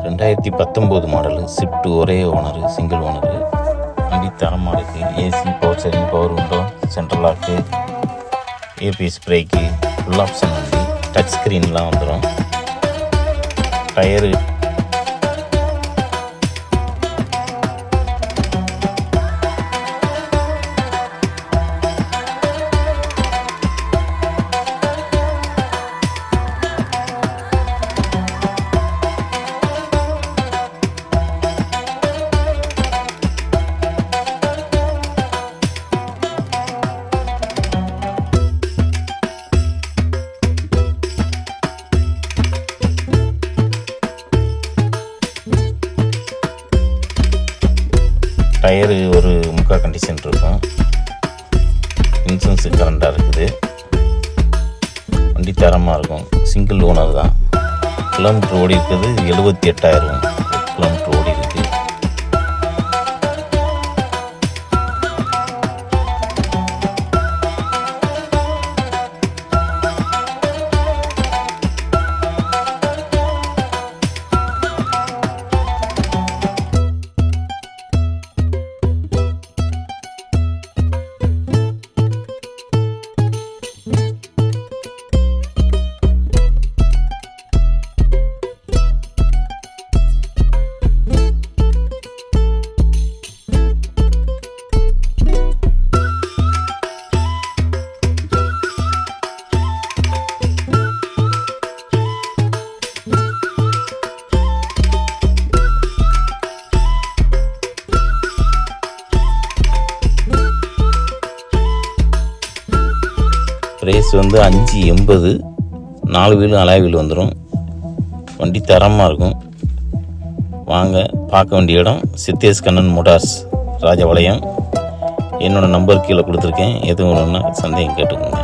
2019 model Swift, ஒரே owner, single owner. வண்டி தரமாக இருக்குது. AC, power steering, power window, central lock, ABS brake, full option வண்டி. Touch ஸ்க்ரீன்லாம் வந்துடும். டயரு டயரு ஒரு முக்கால் கண்டிஷன் இருக்கும். இன்சூரன்ஸு கரண்டாக இருக்குது. வண்டி தரமாக இருக்கும். சிங்கிள் ஓனர் தான். கிலோமீட்டர் ஓடி இருக்குது 78,000 கிலோமீட்டர் ஓடி இருக்குது. ப்ரைஸ் வந்து 580. 4 வீலும் அலாய் வீல் வந்துடும். வண்டி தரமாக இருக்கும். வாங்க, பார்க்க வேண்டிய இடம் சித்தேஷ் கண்ணன் மோட்டார்ஸ், ராஜபாளையம். என்னோடய நம்பர் கீழே கொடுத்துருக்கேன். எதுவும் ஒன்றுன்னா சந்தேகம் கேட்டுக்கோங்க.